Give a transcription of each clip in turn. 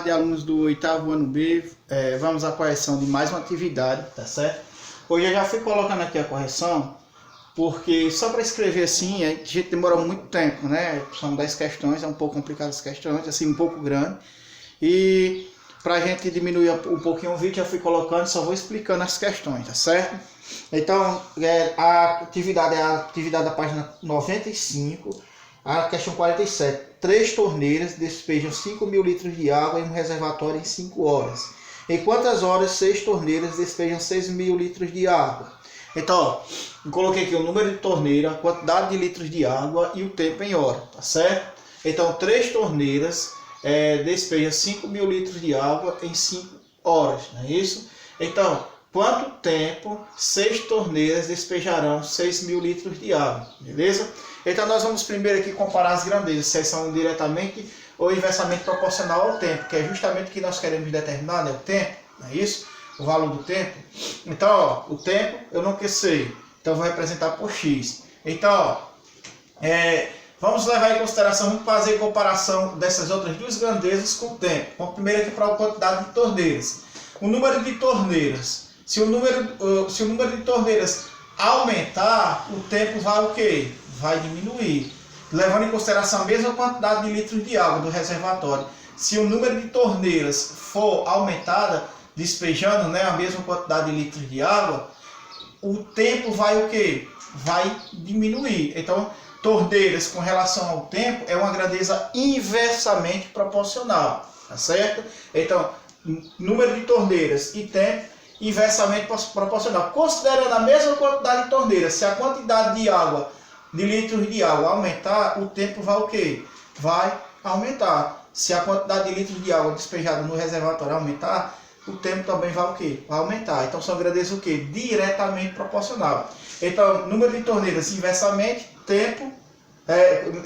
tarde, alunos do oitavo ano B. Vamos à correção de mais uma atividade, tá certo? Hoje eu já fui colocando aqui a correção, porque só para escrever assim, a gente demora muito tempo, né? São 10 questões, é um pouco complicado as questões, assim, um pouco grande. E para a gente diminuir um pouquinho o vídeo, já fui colocando, só vou explicando as questões, tá certo? Então, a atividade é a atividade da página 95, a questão 47. 3 torneiras despejam 5.000 litros de água em um reservatório em 5 horas. Em quantas horas 6 torneiras despejam 6.000 litros de água? Então, ó, eu coloquei aqui o número de torneira, a quantidade de litros de água e o tempo em hora, tá certo? Então, 3 torneiras despejam 5.000 litros de água em 5 horas, não é isso? Então, quanto tempo 6 torneiras despejarão 6.000 litros de água, beleza? Então nós vamos primeiro aqui comparar as grandezas, se são diretamente ou inversamente proporcional ao tempo, que é justamente o que nós queremos determinar, né? O tempo, não é isso? O valor do tempo. Então, ó, o tempo eu não sei, então eu vou representar por x. Então, ó, vamos levar em consideração, vamos fazer comparação dessas outras duas grandezas com o tempo. Vamos primeiro aqui para a quantidade de torneiras. O número de torneiras, se o número de torneiras aumentar, o tempo vai o quê? Vai diminuir, levando em consideração a mesma quantidade de litros de água do reservatório. Se o número de torneiras for aumentada, despejando, né, a mesma quantidade de litros de água, o tempo vai o quê? Vai diminuir. Então, torneiras com relação ao tempo é uma grandeza inversamente proporcional, tá certo? Então, número de torneiras e tempo inversamente proporcional. Considerando a mesma quantidade de torneiras, se a quantidade de litros de água aumentar, o tempo vai o quê? Vai aumentar. Se a quantidade de litros de água despejada no reservatório aumentar, o tempo também vai o quê? Vai aumentar. Então são grandezas o quê? Diretamente proporcional. Então, número de torneiras inversamente, tempo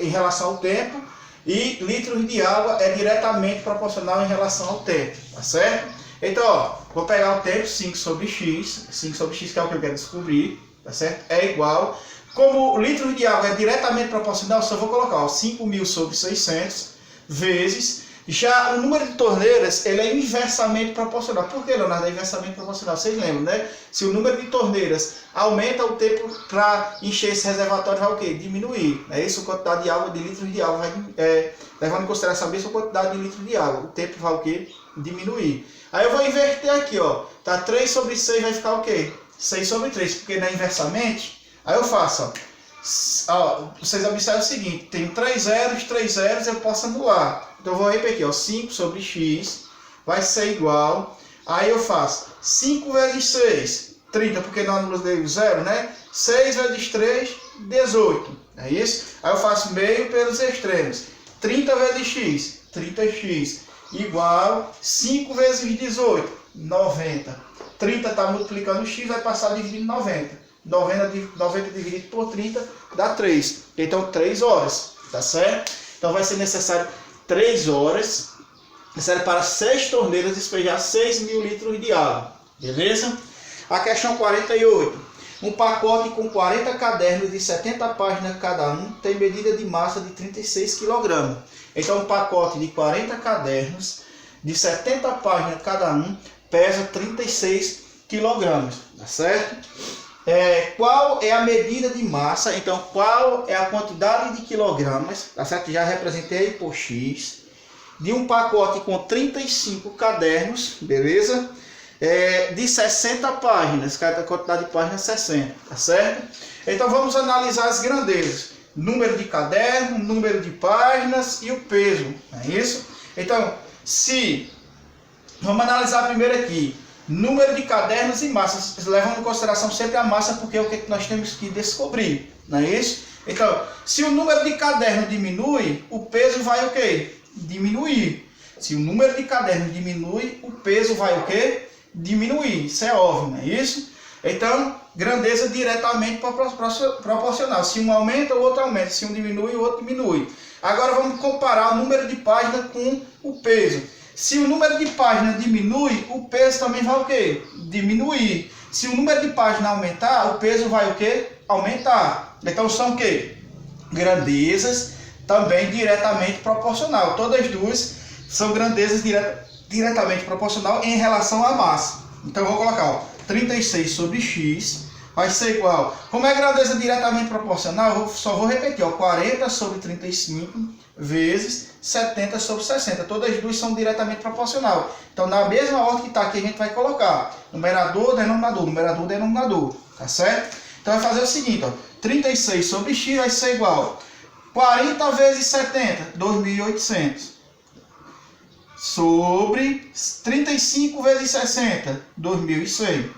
em relação ao tempo, e litros de água é diretamente proporcional em relação ao tempo, tá certo? Então, ó, vou pegar o tempo, 5 sobre x, 5 sobre x que é o que eu quero descobrir, tá certo? É igual. Como o litro de água é diretamente proporcional, só vou colocar 5.000 sobre 600 vezes. Já o número de torneiras, ele é inversamente proporcional. Por que, Leonardo, é inversamente proporcional? Vocês lembram, né? Se o número de torneiras aumenta, o tempo para encher esse reservatório vai o quê? Diminuir. É isso, a quantidade de água, de litros de água, vai, levando em consideração a mesma quantidade de litros de água. O tempo vai o quê? Diminuir. Aí eu vou inverter aqui, ó. Tá 3 sobre 6 vai ficar o quê? 6 sobre 3, porque não é inversamente. Aí eu faço, ó, vocês observam o seguinte, tem 3 zeros, eu posso anular. Então eu vou repetir, ó, 5 sobre x vai ser igual, aí eu faço 5 vezes 6, 30, porque não anulei o zero, né? 6 vezes 3, 18, é isso? Aí eu faço meio pelos extremos, 30 vezes x, 30x, igual 5 vezes 18, 90. 30 está multiplicando x, vai passar dividindo 90. 90 dividido por 30 dá 3. Então 3 horas, tá certo? Então vai ser necessário 3 horas necessário para 6 torneiras despejar 6.000 litros de água. Beleza? A questão 48. Um pacote com 40 cadernos de 70 páginas cada um tem medida de massa de 36 kg. Então um pacote de 40 cadernos de 70 páginas cada um pesa 36 kg. Tá certo? Qual é a medida de massa? Então, qual é a quantidade de quilogramas? Tá certo? Já representei por x. De um pacote com 35 cadernos, beleza? De 60 páginas, cada quantidade de páginas 60, tá certo? Então, vamos analisar as grandezas. Número de caderno, número de páginas e o peso, não é isso? Então, vamos analisar primeiro aqui. Número de cadernos e massas, levando em consideração sempre a massa, porque é o que nós temos que descobrir, não é isso? Então, se o número de cadernos diminui, o peso vai o quê? Diminuir. Se o número de cadernos diminui, o peso vai o quê? Diminuir. Isso é óbvio, não é isso? Então, grandeza diretamente proporcional. Se um aumenta, o outro aumenta. Se um diminui, o outro diminui. Agora vamos comparar o número de páginas com o peso. Se o número de páginas diminui, o peso também vai o quê? Diminuir. Se o número de páginas aumentar, o peso vai o quê? Aumentar. Então são o quê? Grandezas também diretamente proporcional. Todas duas são grandezas diretamente proporcional em relação à massa. Então eu vou colocar, ó, 36 sobre x vai ser igual. Como é grandeza diretamente proporcional, eu só vou repetir, ó, 40 sobre 35 vezes 70 sobre 60. Todas as duas são diretamente proporcional. Então, na mesma ordem que está aqui, a gente vai colocar numerador, denominador, numerador, denominador. Tá certo? Então, vai fazer o seguinte, ó, 36 sobre x vai ser igual 40 vezes 70, 2.800. Sobre 35 vezes 60, 2.100.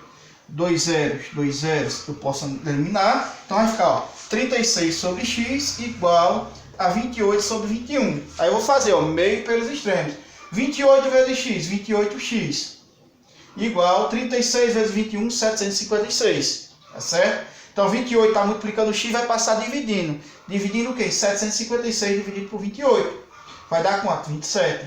2 zeros, eu posso eliminar. Então vai ficar, ó, 36 sobre x igual a 28 sobre 21. Aí eu vou fazer, ó, meio pelos extremos. 28 vezes x, 28x. Igual 36 vezes 21, 756. Tá certo? Então 28 está multiplicando o x, vai passar dividindo. Dividindo o quê? 756 dividido por 28. Vai dar quanto? 27.